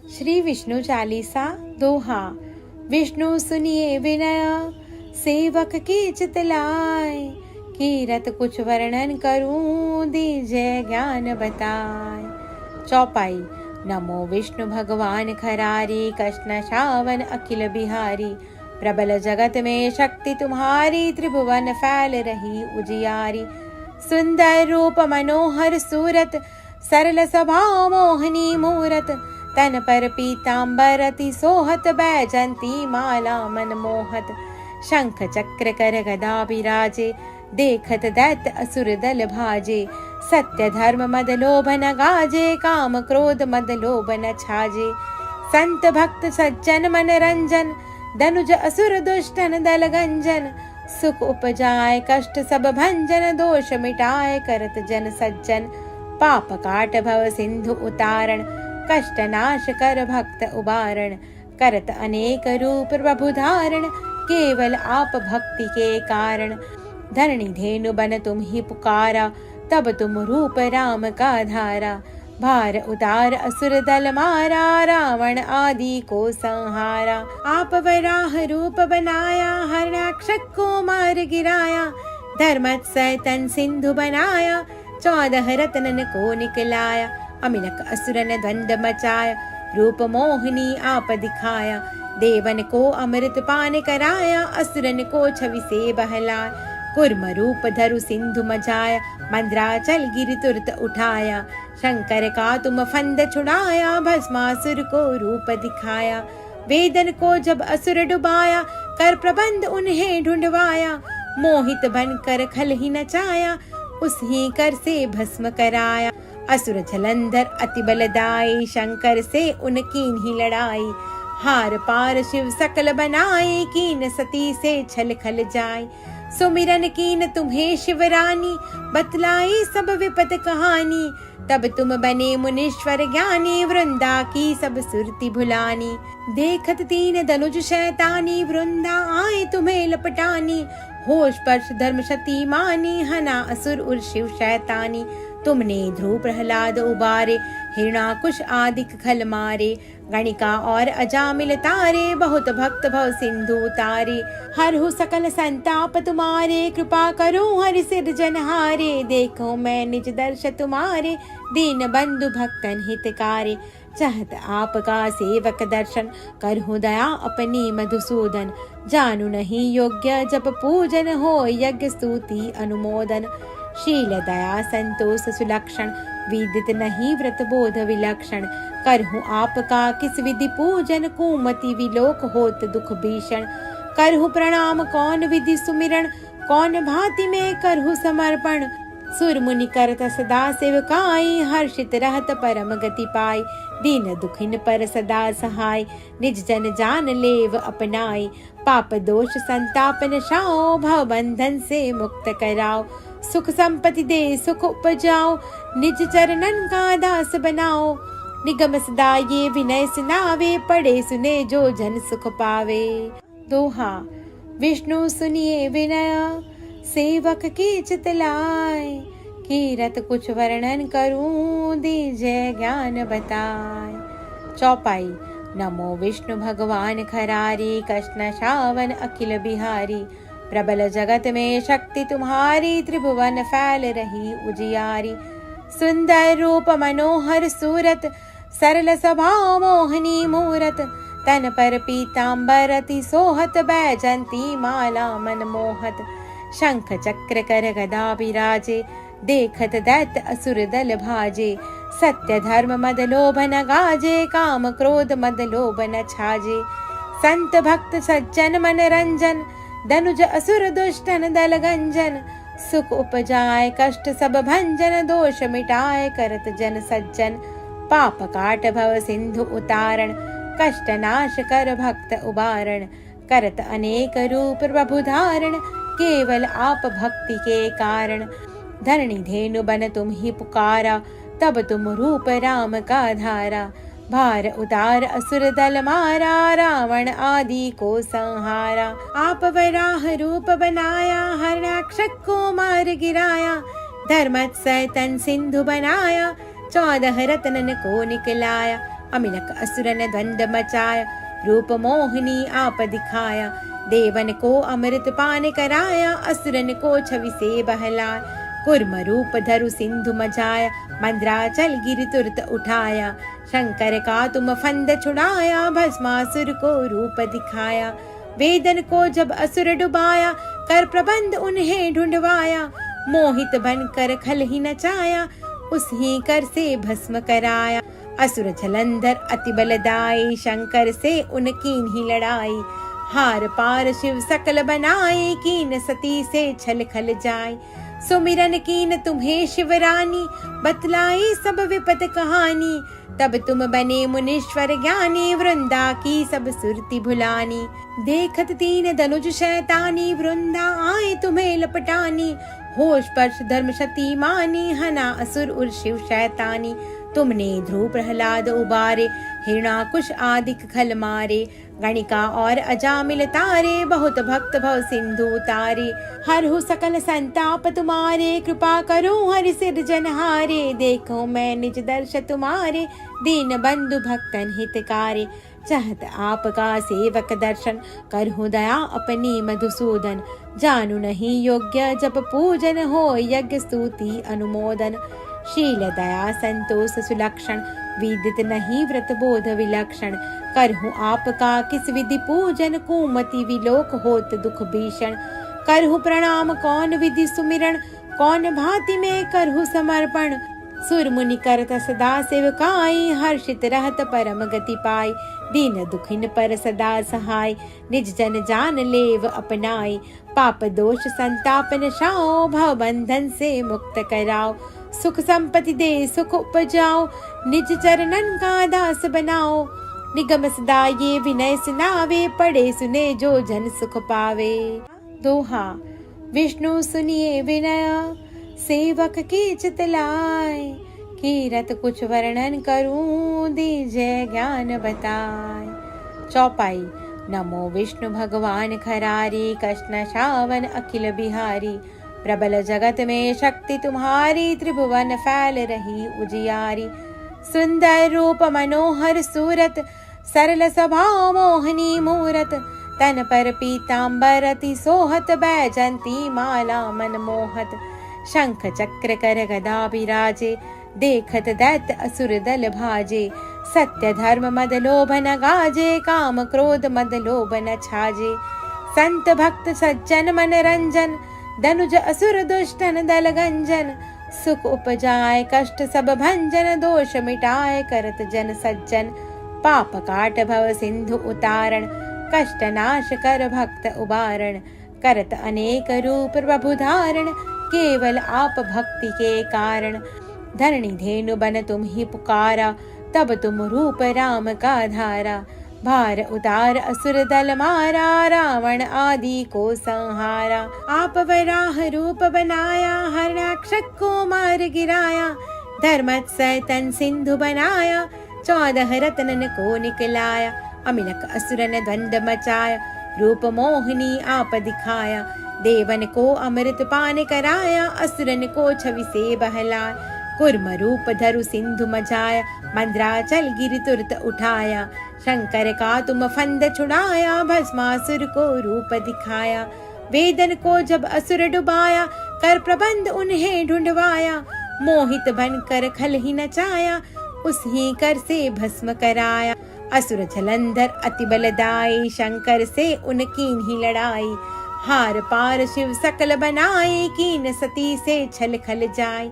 श्री विष्णु चालीसा दोहा। विष्णु सुनिए विनय, सेवक की चित लाए। कीरत कुछ वर्णन करूं, दीजिए ज्ञान बताए। चौपाई। नमो विष्णु भगवान खरारी, कृष्ण श्रावण अखिल बिहारी। प्रबल जगत में शक्ति तुम्हारी, त्रिभुवन फैल रही उजियारी। सुंदर रूप मनोहर सूरत, सरल स्वभाव मोहनी मूरत। तन पर पीतांबर अति सोहत, बैजंती माला मन मोहत। शंख चक्र कर गदा विराजे, देखत दैत्य असुर दल भाजे। सत्य धर्म मद लोभ न गाजे, काम क्रोध मद लोभ न छाजे। संत भक्त सज्जन मन रंजन, धनुज असुर दुष्टन दल गंजन। सुख उपजाए कष्ट सब भंजन, दोष मिटाए करत जन सज्जन। पाप काट भव सिंधु उतारण, कष्ट नाश कर भक्त उबारण। करत अनेक रूप प्रभु धारण, केवल आप भक्ति के कारण। धरणी धेनु बन तुम ही पुकारा, तब तुम रूप राम का धारा। भार उतार असुर दल मारा, रावण आदि को संहारा। आप वराह रूप बनाया, हरणाक्षक को मार गिराया। धर्मत्सय तन सिंधु बनाया, 14 रत्नन को निकलाया। अमिनक असुरन द्वंद मचाया, रूप मोहिनी आप दिखाया। देवन को अमृत पान कराया, असुरन को छवि से बहलाया। कुर्म रूप धरु सिंधु मचाया, मंद्राचल गिरि तुरत उठाया। शंकर का तुम फंद छुड़ाया, भस्मासुर को रूप दिखाया। वेदन को जब असुर डुबाया, कर प्रबंध उन्हें ढूंढवाया। मोहित बनकर खल ही नचाया, उसी कर से भस्म कराया। असुर जलंधर अति बलदाई, शंकर से उनकी ही लड़ाई। हार पार शिव सकल बनाए, कीन सती से छल खल जाए। सुमिरन कीन तुम्हें शिवरानी, बतलाई सब विपत कहानी। तब तुम बने मुनीश्वर ज्ञानी, वृंदा की सब सुरति भुलानी। देखत तीन धनुज शैतानी, वृंदा आए तुम्हें लपटानी। होश पर्श धर्म शती मानी, हना असुर उर शिव शैतानी। तुमने ध्रुव प्रहलाद उबारे, हिरणाकुश आदि खल मारे। गणिका और अजामिल तारे, बहुत भक्त भव सिंधु तारे। हरहु सकल संताप तुम्हारे, कृपा करो हरि सिरजनहारे। देखो मैं निज दर्श तुम्हारे, दीन बंधु भक्तन हितकारे। चाहत आपका सेवक दर्शन, करहु दया अपनी मधुसूदन। जानू नहीं योग्य जप पूजन, हो यज्ञ स्तुति अनुमोदन। शील दया संतोष सुलक्षण, विदित नहीं व्रत बोध विलक्षण। करहु आपका किस विधि पूजन, कुमति विलोक होत दुख भीषण। करहु प्रणाम कौन विधि सुमिरन, कौन भांति में करहु समर्पण। सुर मुनि करत सदा सेवकाई, हर्षित रहत परम गति पाई। दीन दुखिन पर सदा सहाय, निज जन जान लेव अपनाई। पाप दोष संताप नशाओ, भव बंधन से मुक्त कराओ। सुख संपत्ति दे सुख उपजाओ, निज चरणन का दास बनाओ। निगम सदा ये विनय सुनावे, पढ़े सुने जो जन सुख पावे। दोहा। विष्णु सुनिए विनय, सेवक की चित लाए। कीरत कुछ वर्णन करूं, दीजिए ज्ञान बताए। चौपाई। नमो विष्णु भगवान खरारी, कृष्ण श्रावण अखिल बिहारी। प्रबल जगत में शक्ति तुम्हारी, त्रिभुवन फैल रही उजियारी। सुंदर रूप मनोहर सूरत, सरल स्वभाव मोहनी मूरत। तन पर पीतांबर अति सोहत, बैजंती माला मन मोहत। शंख चक्र कर गदा विराजे, देखत दैत्य असुर दल भाजे। सत्य धर्म मद लोभ न गाजे, काम क्रोध मद लोभ न छाजे। संत भक्त सज्जन मन रंजन, धनुज असुर दुष्टन दल गंजन। सुख उपजाए कष्ट सब भंजन, दोष मिटाए करत जन सज्जन। पाप काट भव सिंधु उतारण, कष्ट नाश कर भक्त उबारण। करत अनेक रूप प्रभु धारण, केवल आप भक्ति के कारण। धरणी धेनु बन तुम ही पुकारा, तब तुम रूप राम का धारा। भार उतार असुर दल मारा, रावण आदि को संहारा। आप वराह रूप बनाया, हरणाक्षक को मार गिराया। धर्मत्सय तन सिंधु बनाया, 14 रत्नन को निकलाया। अमिलक असुर ने द्वंद मचाया, रूप मोहिनी आप दिखाया। देवन को अमृत पान कराया, असुरन को छवि से बहलाया। कुर्म रूप धरु सिंधु मचाया, मंद्राचल गिरि तुरत उठाया। शंकर का तुम फंद छुड़ाया, भस्मासुर को रूप दिखाया। वेदन को जब असुर डुबाया, कर प्रबंध उन्हें ढूंढवाया। मोहित बनकर खल ही नचाया, उसी कर से भस्म कराया। असुर जलंधर अति बलदाई, शंकर से उनकीन ही लड़ाई। हार पार शिव सकल बनाए, कीन सती से छल खल जाए। सुमिरन कीन तुम्हें शिवरानी, बतलाई सब विपत कहानी। तब तुम बने मुनीश्वर ज्ञानी, वृंदा की सब सुरति भुलानी। देखत तीन धनुज शैतानी, वृंदा आए तुम्हें लपटानी। होश पर्श धर्म शती मानी, हना असुर उर शिव शैतानी। तुमने ध्रुव प्रहलाद उबारे, हिरणाकुश आदि खल मारे। गणिका और अजामिल तारे, बहुत भक्त भव सिंधु तारे। हरहु सकल संताप तुम्हारे, कृपा करो हरि सिरजनहारे। देखो मैं निज दर्श तुम्हारे, दीन बंधु भक्तन हितकारे। चाहत आपका सेवक दर्शन, करहु दया अपनी मधुसूदन। जानू नहीं योग्य जप पूजन, हो यज्ञ स्तुति अनुमोदन। शील दया संतोष सुलक्षण, विदित नहीं व्रत बोध विलक्षण। करहु आपका किस विधि पूजन, कुमति विलोक होत दुख भीषण। करहु प्रणाम कौन विधि सुमिरन, कौन भांति में करहु समर्पण। सुर मुनि करत सदा सेवकाई, हर्षित रहत परम गति पाई। दीन दुखिन पर सदा सहाय, निज जन जान लेव अपनाई। पाप दोष संताप नशाओ, भव बंधन से मुक्त कराओ। सुख संपत्ति दे सुख उपजाओ, निज चरणन का दास बनाओ। निगम सदा ये विनय सुनावे, पढ़े सुने जो जन सुख पावे। दोहा। विष्णु सुनिए विनय, सेवक की चितलाय। कीरत कुछ वर्णन करूं, दीजिए ज्ञान बताए। चौपाई। नमो विष्णु भगवान खरारी, कृष्ण श्रावण अखिल बिहारी। प्रबल जगत में शक्ति तुम्हारी, त्रिभुवन फैल रही उजियारी। सुंदर रूप मनोहर सूरत, सरल स्वभाव मोहनी मूरत। तन पर पीतांबर अति सोहत, बैजंती माला मन मोहत। शंख चक्र कर गदा विराजे, देखत दैत्य असुर दल भाजे। सत्य धर्म मद लोभ न गाजे, काम क्रोध मद लोभ न छाजे। संत भक्त सज्जन मन रंजन, धनुज असुर दुष्टन दल गंजन। सुख उपजाए कष्ट सब भंजन, दोष मिटाए करत जन सज्जन। पाप काट भव सिंधु उतारण, कष्ट नाश कर भक्त उबारण। करत अनेक रूप प्रभु धारण, केवल आप भक्ति के कारण। धरणी धेनु बन तुम ही पुकारा, तब तुम रूप राम का धारा। भार उतार असुर दल मारा, रावण आदि को संहारा। आप वराह रूप बनाया, हरणाक्षक को मार गिराया। धर्मत्सय तन सिंधु बनाया, 14 रत्नन को निकलाया। अमिलक असुर ने द्वंद मचाया, रूप मोहिनी आप दिखाया। देवन को अमृत पान कराया, असुरन को छवि से बहलाया। कुर्म रूप धरु सिंधु मचाया, मंद्राचल गिरि तुरत उठाया। शंकर का तुम फंद छुड़ाया, भस्मासुर को रूप दिखाया। वेदन को जब असुर डुबाया, कर प्रबंध उन्हें ढूंढवाया। मोहित बनकर खल ही नचाया, उसी कर से भस्म कराया। असुर जलंधर अति बलदाई, शंकर से उनकीन ही लड़ाई। हार पार शिव सकल बनाए, कीन सती से छल खल जाए।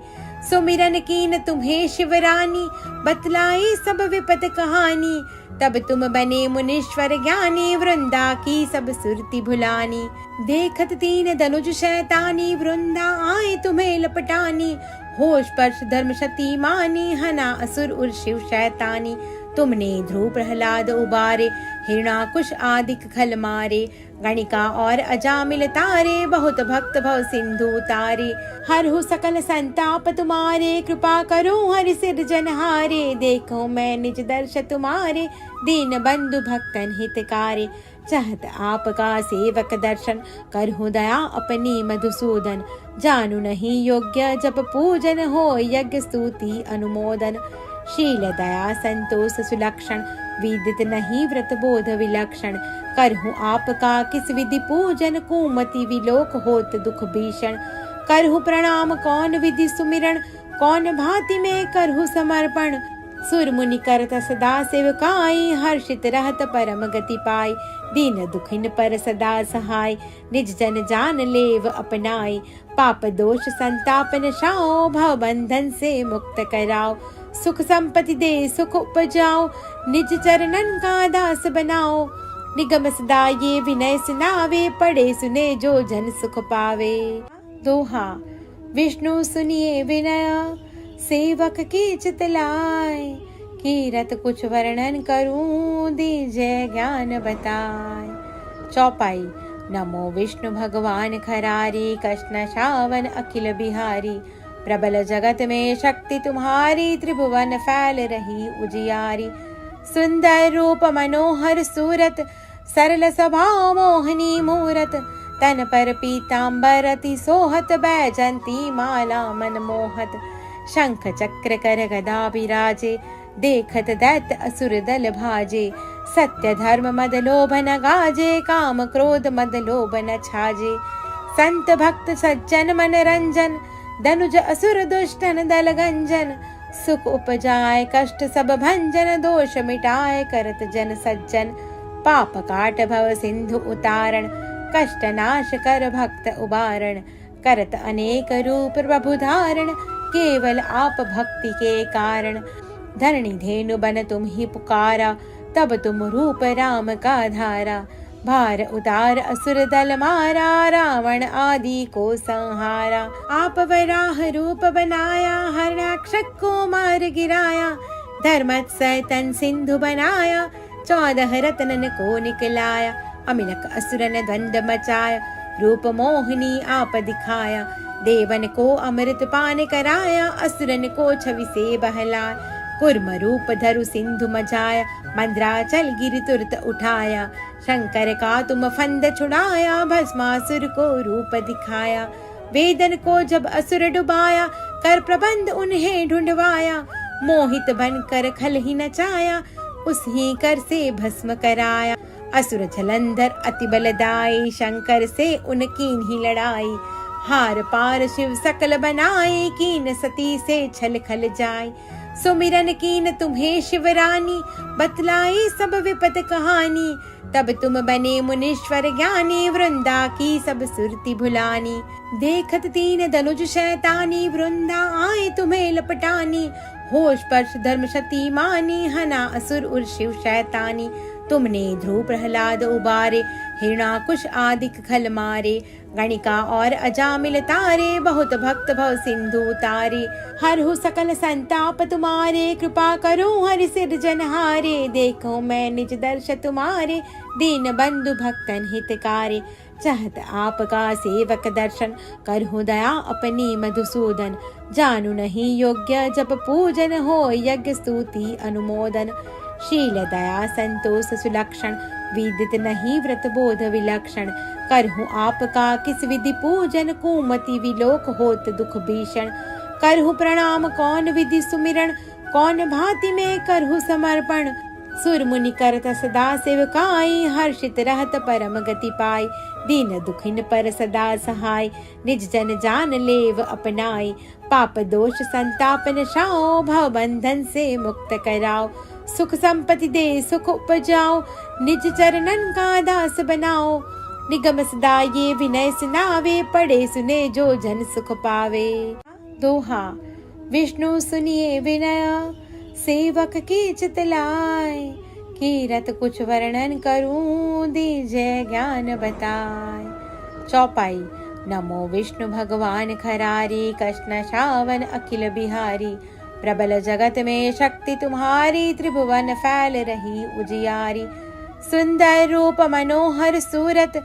सुमिरन कीन तुम्हें शिवरानी, बतलाई सब विपत कहानी। तब तुम बने मुनीश्वर ज्ञानी, वृंदा की सब सुरति भुलानी। देखत तीन धनुज शैतानी, वृंदा आए तुम्हें लपटानी। होश पर्श धर्म शती मानी, हना असुर उर शिव शैतानी। तुमने ध्रुव प्रहलाद उबारे, हिरणाकुश आदि खल मारे। गणिका और अजामिल तारे, बहुत भक्त भव सिंधु तारे। हरहु सकल संताप तुम्हारे, कृपा करो हरि सिरजनहारे। देखो मैं निज दर्श तुम्हारे, दीन बंधु भक्तन हितकारे। चाहत आपका सेवक दर्शन, करहु दया अपनी मधुसूदन। जानू नहीं योग्य जप पूजन, हो यज्ञ स्तुति अनुमोदन। शील दया संतोष सुलक्षण, विदित नहीं व्रत बोध विलक्षण। करहूँ आपका किस विधि पूजन, कुमति विलोक होत दुख भीषण। करहूँ प्रणाम कौन विधि सुमिरन, कौन भांति में करहूँ समर्पण। सुर मुनि करत सदा सेवकाई, हर्षित रहत परम गति पाई। दीन दुखिन पर सदा सहाय, निज जन जान लेव अपनाई। पाप दोष संताप नशाओ, भव बंधन से मुक्त कराओ। सुख संपत्ति दे सुख उपजाओ, निज चरणन का दास बनाओ। निगम सदा ये विनय सुनावे, पढ़े सुने जो जन सुख पावे। दोहा। विष्णु सुनिए विनय, सेवक की चित लाए। कीरत कुछ वर्णन करूं, दीजय ज्ञान बताए। चौपाई। नमो विष्णु भगवान खरारी, कृष्ण श्रावण अखिल बिहारी। प्रबल जगत में शक्ति तुम्हारी, त्रिभुवन फैल रही उजियारी। सुंदर रूप मनोहर सूरत, सरल स्वभाव मोहनी मूरत। तन पर पीतांबर अति सोहत, बैजंती माला मन मोहत। शंख चक्र कर गदा विराजे, देखत दैत्य असुर दल भाजे। सत्य धर्म मद लोभ न गाजे, काम क्रोध मद लोभ न छाजे। संत भक्त सज्जन मन रंजन, धनुज असुर दुष्टन दल गंजन। सुख उपजाए कष्ट सब भंजन, दोष मिटाए करत जन सज्जन। पाप काट भव सिंधु उतारण, कष्ट नाश कर भक्त उबारण। करत अनेक रूप प्रभु धारण, केवल आप भक्ति के कारण। धरणी धेनु बन तुम ही पुकारा, तब तुम रूप राम का धारा। भार उतार असुर दल मारा, रावण आदि को संहारा। आप वराह रूप बनाया, हरणाक्षक को मार गिराया। धर्मत्सय तन सिंधु बनाया, 14 रत्नन को निकलाया। अमिलक असुरन द्वंद मचाया, रूप मोहिनी आप दिखाया। देवन को अमृत पान कराया, असुरन को छवि से बहलाया। कुर्म रूप धरु सिंधु मचाया, मंद्राचल गिरि तुरत उठाया। शंकर का तुम फंद छुड़ाया, भस्मासुर को रूप दिखाया। वेदन को जब असुर डुबाया, कर प्रबंध उन्हें ढूंढवाया। मोहित बनकर खल ही नचाया, उसी कर से भस्म कराया। असुर जलंधर अति बलदाई, शंकर से उनकीन ही लड़ाई। हार पार शिव सकल बनाए, कीन सती से छल खल जाए। सुमिरन कीन तुम्हें शिवरानी, बतलाई सब विपत कहानी। तब तुम बने मुनीश्वर ज्ञानी, वृंदा की सब सुरति भुलानी। देखत तीन धनुज शैतानी, वृंदा आए तुम्हें लपटानी। होश पर्श धर्म शती मानी, हना असुर उर शिव शैतानी। तुमने ध्रुव प्रहलाद उबारे, हिरणाकुश आदि खल मारे। गणिका और अजामिल तारे, बहुत भक्त भव सिंधु तारे। हरहु सकल संताप तुम्हारे, कृपा करो हरि सिरजनहारे। देखो मैं निज दर्श तुम्हारे, दीन बंधु भक्तन हितकारे। चाहत आपका सेवक दर्शन, करहु दया अपनी मधुसूदन। जानू नहीं योग्य जप पूजन, हो यज्ञ स्तुति अनुमोदन। शील दया संतोष सुलक्षण, विदित नहीं व्रत बोध विलक्षण। करहूँ आपका किस विधि पूजन, कुमति विलोक होत दुख भीषण। करहूँ प्रणाम कौन विधि सुमिरन, कौन भांति में करहूँ समर्पण। सुर मुनि करत सदा सेवकाई, हर्षित रहत परम गति पाई। दीन दुखिन पर सदा सहाय, निज जन जान लेव अपनाई। पाप दोष संताप नशाओ, भव बंधन से मुक्त कराओ। सुख संपत्ति दे सुख उपजाओ, निज चरणन का दास बनाओ। निगम सदा ये विनय सुनावे, पढ़े सुने जो जन सुख पावे। दोहा। विष्णु सुनिए विनय, सेवक की चित लाए। कीरत कुछ वर्णन करूं, दीजय ज्ञान बताए। चौपाई। नमो विष्णु भगवान खरारी, कृष्ण श्रावण अखिल बिहारी। प्रबल जगत में शक्ति तुम्हारी, त्रिभुवन फैल रही उजियारी। सुंदर रूप मनोहर सूरत,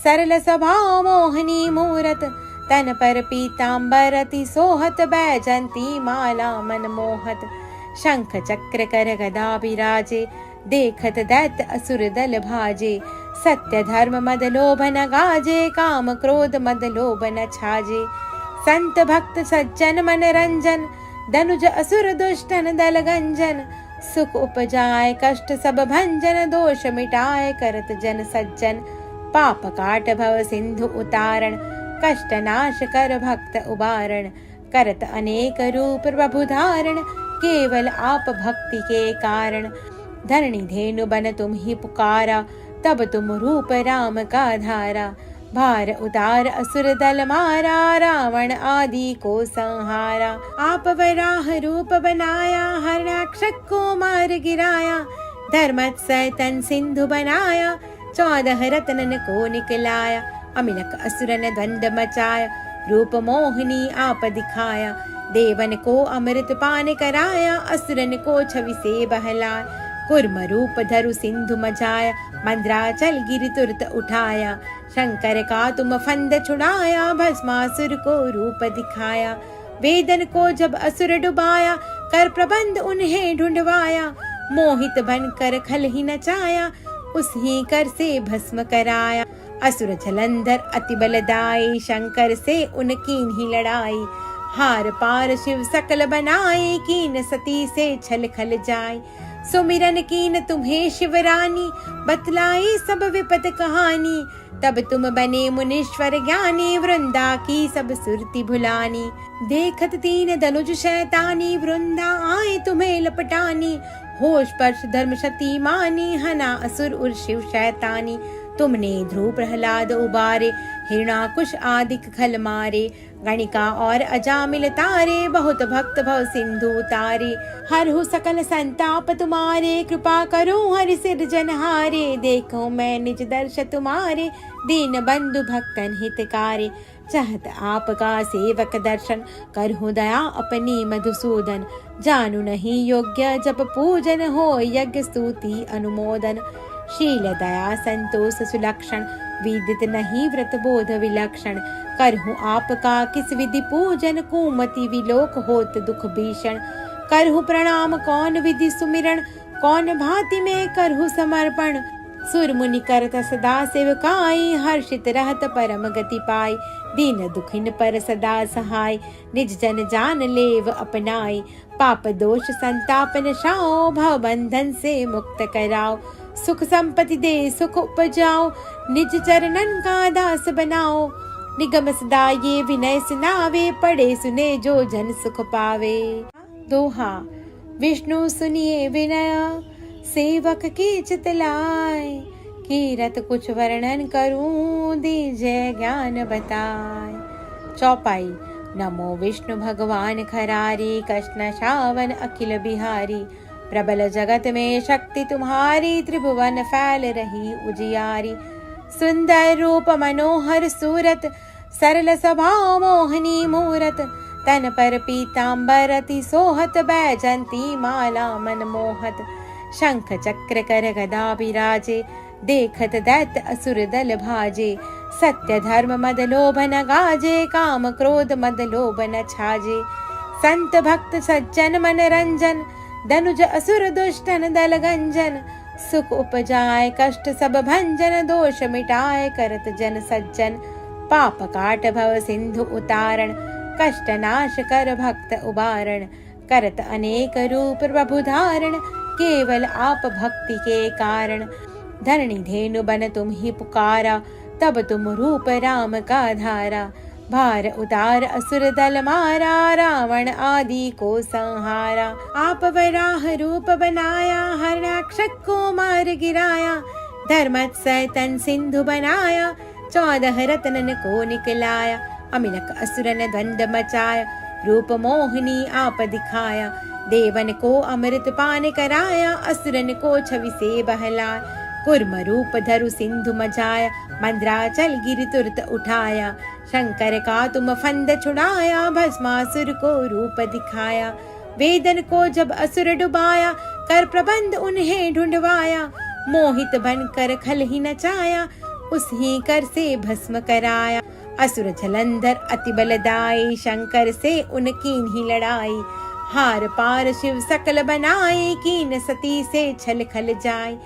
सरल स्वभाव मोहनी मूरत। तन पर पीतांबर अति सोहत, बैजंती माला मन मोहत। शंख चक्र कर गदा विराजे, देखत दैत्य असुर दल भाजे। सत्य धर्म मद लोभ न गाजे, काम क्रोध मद लोभ न छाजे। संत भक्त सज्जन मन रंजन, धनुज असुर दुष्टन दल गंजन, सुख उपजाए कष्ट सब भंजन, दोष मिटाए करत जन सज्जन, पाप काट भव सिंधु उतारण, कष्ट नाश कर भक्त उबारण, करत अनेक रूप प्रभु धारण, केवल आप भक्ति के कारण, धरणी धेनु बन तुम ही पुकारा, तब तुम रूप राम का धारा, भार उतार असुर दल मारा, रावण आदि को संहारा, आप वराह रूप बनाया, हरणाक्षक को मार गिराया, धर्मत्सय तन सिंधु बनाया, 14 रत्नन को निकलाया, अमिलक असुरन द्वंद मचाया, रूप मोहिनी आप दिखाया, देवन को अमृत पान कराया, असुरन को छवि से बहलाया, कुर्म रूप धरु सिंधु मचाया, मंद्राचल गिरि तुरत उठाया, शंकर का तुम फंद छुड़ाया, भस्मासुर को रूप दिखाया, वेदन को जब असुर डुबाया, कर प्रबंध उन्हें ढूंढवाया, मोहित बनकर खल ही नचाया, उस ही कर से भस्म कराया, असुर जलंधर अति बलदाई, शंकर से उनकीन ही लड़ाई, हार पार शिव सकल बनाए, कीन सती से छल खल जाय, सुमिरन कीन तुम्हें शिवरानी, बतलाई सब विपत कहानी, तब तुम बने मुनीश्वर ज्ञानी, वृंदा की सब सुरति भुलानी, देखत तीन धनुज शैतानी, वृंदा आए तुम्हें लपटानी, होश पर्श धर्म शती मानी, हना असुर उर शिव शैतानी, तुमने ध्रुव प्रहलाद उबारे, हिरणाकुश आदिक खल मारे, गणिका और अजामिल तारे, बहुत भक्त भव सिंधु तारे, हरहु सकल संताप तुम्हारे, कृपा करो हरि सिरजनहारे, देखो मैं निज दर्श तुम्हारे, दीन बंधु भक्तन हितकारे, चाहत आपका सेवक दर्शन, करहु दया अपनी मधुसूदन, जानू नहीं योग्य जप पूजन, हो यज्ञ स्तुति अनुमोदन, शील दया संतोष सुलक्षण, विदित नहीं व्रत बोध विलक्षण, करहु आपका किस विधि पूजन, कुमति विलोक होत दुख भीषण, करहु प्रणाम कौन विधि सुमिरन, कौन भांति में करहु समर्पण, सुर मुनि करत सदा सेवकाई, हर्षित रहत परम गति पाई, दीन दुखिन पर सदा सहाय, निज जन जान लेव अपनाई, पाप दोष संताप नशाओ, भव बंधन से मुक्त कराओ, सुख संपत्ति दे सुख उपजाओ, निज चरणन का दास बनाओ, निगम सदा ये विनय सुनावे, पढ़े सुने जो जन सुख पावे। दोहा। विष्णु सुनिए विनय, सेवक की चितलाय, कीरत कुछ वर्णन करूं, दीजय ज्ञान बताए। चौपाई। नमो विष्णु भगवान खरारी, कृष्ण श्रावण अखिल बिहारी, प्रबल जगत में शक्ति तुम्हारी, त्रिभुवन फैल रही उजियारी, सुंदर रूप मनोहर सूरत, सरल स्वभाव मोहनी मूरत, तन पर पीतांबर अति सोहत, बैजंती माला मन मोहत, शंख चक्र कर गदा विराजे, देखत दैत्य असुर दल भाजे, सत्य धर्म मद लोभ न गाजे, काम क्रोध मद लोभ न छाजे, संत भक्त सज्जन मन रंजन, धनुज असुर दुष्टन दल गंजन, सुख उपजाए कष्ट सब भंजन, दोष मिटाए करत जन सज्जन, पाप काट भव सिंधु उतारण, कष्ट नाश कर भक्त उबारण, करत अनेक रूप प्रभु धारण, केवल आप भक्ति के कारण, धरणी धेनु बन तुम ही पुकारा, तब तुम रूप राम का धारा, भार उतार असुर दल मारा, रावण आदि को संहारा, आप वराह रूप बनाया, हरणाक्षक को मार गिराया, धर्मत्सय तन सिंधु बनाया, 14 रत्नन को निकलाया, अमिलक असुरन द्वंद मचाया, रूप मोहिनी आप दिखाया, देवन को अमृत पान कराया, असुरन को छवि से बहलाया, कुर्म रूप धरु सिंधु मचाया, मंद्राचल गिरि तुरत उठाया, शंकर का तुम फंद छुड़ाया, भस्मासुर को रूप दिखाया, वेदन को जब असुर डुबाया, कर प्रबंध उन्हें ढूंढवाया, मोहित बनकर खल ही नचाया, उस ही कर से भस्म कराया, असुर जलंधर अति बलदाई, शंकर से उनकीन ही लड़ाई, हार पार शिव सकल बनाए, कीन सती से छल खल जाय,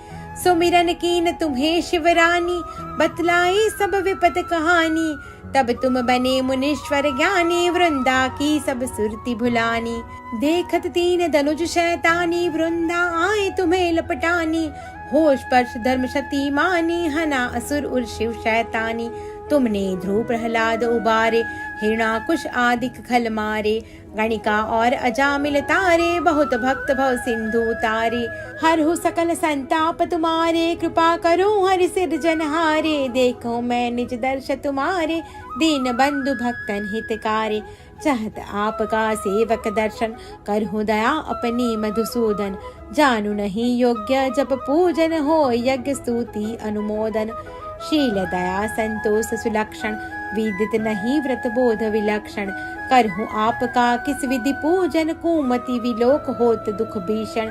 सुमिरन कीन तुम्हें शिवरानी, बतलाई सब विपत कहानी। तब तुम बने मुनीश्वर ज्ञानी, वृंदा की सब सुरती भुलानी। देखत तीन धनुज शैतानी, वृंदा आए तुम्हें लपटानी। होश पर्श धर्म शती मानी, हना असुर उर शिव शैतानी। तुमने ध्रुव प्रहलाद उबारे, हिरणाकुश आदि खल मारे। गणिका और अजामिल तारे, बहुत भक्त भव सिंधु तारे। हरहु सकल संताप तुम्हारे, कृपा करो हरि सिरजनहारे। देखो मैं निज दर्श तुम्हारे, दीन बंधु भक्तन हितकारे। चाहत आपका सेवक दर्शन, करहु दया अपनी मधुसूदन। जानू नहीं योग्य जप पूजन, हो यज्ञ स्तुति अनुमोदन। शील दया संतोष सुलक्षण, विदित नहीं व्रत बोध विलक्षण। करहु आपका किस विधि पूजन, कुमति विलोक होत दुख भीषण।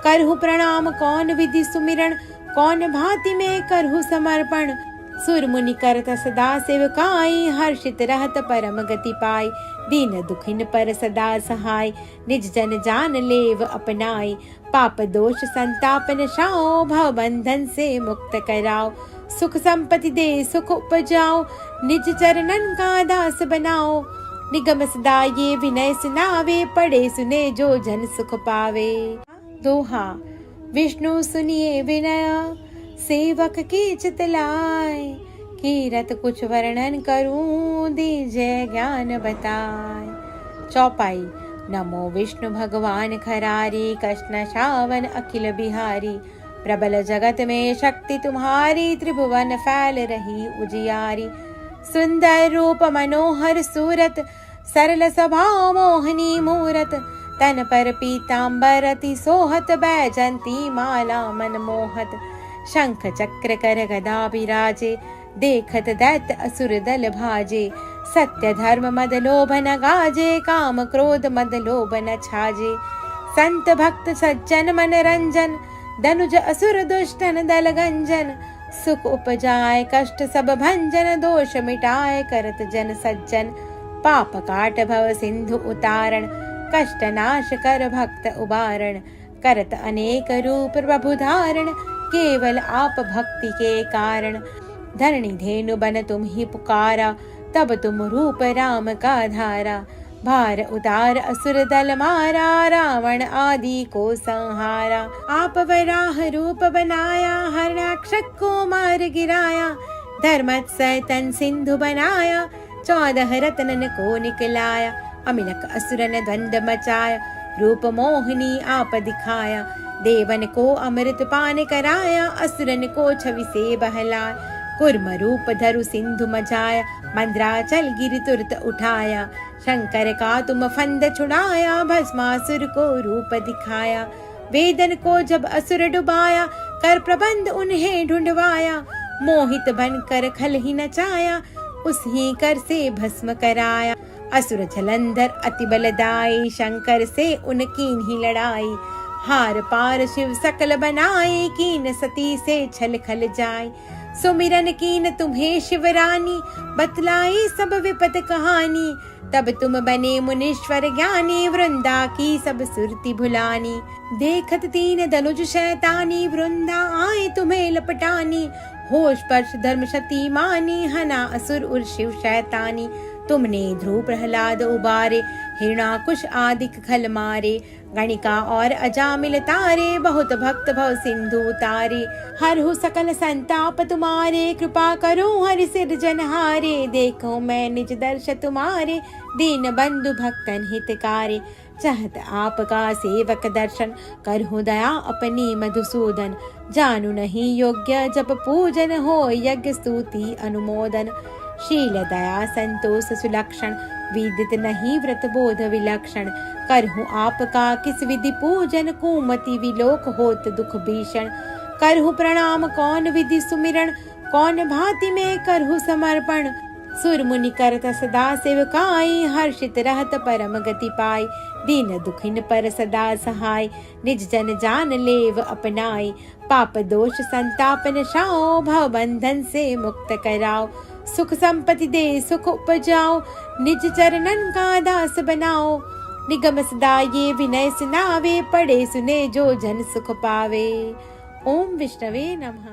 करहु प्रणाम कौन विधि सुमिरन, कौन भांति में करहु समर्पण। सुर मुनि करत सदा सेवकाई, हर्षित रहत परम गति पाई। दीन दुखिन पर सदा सहाय, निज जन जान लेव अपनाई। पाप दोष संताप नशाओ, भव बंधन से मुक्त कराओ। सुख संपत्ति दे सुख उपजाओ, निज चरणन का दास बनाओ। निगम सदा ये विनय सुनावे, पढ़े सुने जो जन सुख पावे। दोहा। विष्णु सुनिए विनय, सेवक की चितलाय। कीरत कुछ वर्णन करूं, दीजय ज्ञान बताए। चौपाई। नमो विष्णु भगवान खरारी, कृष्ण श्रावण अखिल बिहारी। प्रबल जगत में शक्ति तुम्हारी, त्रिभुवन फैल रही उजियारी। सुंदर रूप मनोहर सूरत, सरल स्वभाव मोहनी मूरत। तन पर पीतांबर अति सोहत, बैजंती माला मन मोहत। शंख चक्र कर गदा विराजे, देखत दैत्य असुर दल भाजे। सत्य धर्म मद लोभ न गाजे, काम क्रोध मद लोभ न छाजे। संत भक्त सज्जन मन रंजन, धनुज असुर दुष्टन दल गंजन। सुख उपजाए कष्ट सब भंजन, दोष मिटाए करत जन सज्जन। पाप काट भव सिंधु उतारण, कष्ट नाश कर भक्त उबारण। करत अनेक रूप प्रभु धारण, केवल आप भक्ति के कारण। धरणी धेनु बन तुम ही पुकारा, तब तुम रूप राम का धारा। भार उतार असुर दल मारा, रावण आदि को संहारा। आप वराह रूप बनाया, हरणाक्षक को मार गिराया। धर्मत्सय तन सिंधु बनाया, 14 रत्नन को निकलाया। अमिलक असुरन द्वंद मचाया, रूप मोहिनी आप दिखाया। देवन को अमृत पान कराया, असुरन को छवि से बहलाया। कुर्म रूप धरु सिंधु मचाया, मंद्राचल गिरि तुरत उठाया। शंकर का तुम फंद छुड़ाया, भस्मासुर को रूप दिखाया। वेदन को जब असुर डुबाया, कर प्रबंध उन्हें ढूंढवाया। मोहित बनकर खल ही नचाया, उसी कर से भस्म कराया। असुर जलंधर अति बलदाई, शंकर से उनकीन ही लड़ाई। हार पार शिव सकल बनाए, कीन सती से छल खल जाए। सुमिरन कीन तुम्हें शिवरानी, बतलाई सब विपत कहानी। तब तुम बने मुनीश्वर ज्ञानी, वृंदा की सब सुरती भुलानी। देखत तीन धनुज शैतानी, वृंदा आए तुम्हें लपटानी। होश पर्श धर्म शती मानी, हना असुर उर शिव शैतानी। तुमने ध्रुव प्रहलाद उबारे, हिरणाकुश आदि खल मारे। गणिका और अजामिल तारे, बहुत भक्त भव सिंधु तारे। हरहु सकल संताप तुम्हारे, कृपा करो हरि सिरजनहारे। देखो मैं निज दर्श तुम्हारे, दीन बंधु भक्तन हितकारे। चाहत आपका सेवक दर्शन, करहु दया अपनी मधुसूदन। जानू नहीं योग्य जप पूजन, हो यज्ञ स्तुति अनुमोदन। शील दया संतोष सुलक्षण, विदित नहीं व्रत बोध विलक्षण। करहु आपका किस विधि पूजन, कुमति विलोक होत दुख भीषण। करहु प्रणाम कौन विधि सुमिरन, कौन भांति में करहु समर्पण। सुर मुनि करत सदा सेवकाई, हर्षित रहत परम गति पाई। दीन दुखिन पर सदा सहाय, निज जन जान लेव अपनाई। पाप दोष संताप नशाओ, भव बंधन से मुक्त कराओ। सुख संपत्ति दे सुख उपजाओ, निज चरणन का दास बनाओ। निगम सदा ये विनय सुनावे, पढ़े सुने जो जन सुख पावे। ओम विष्णवे नमः।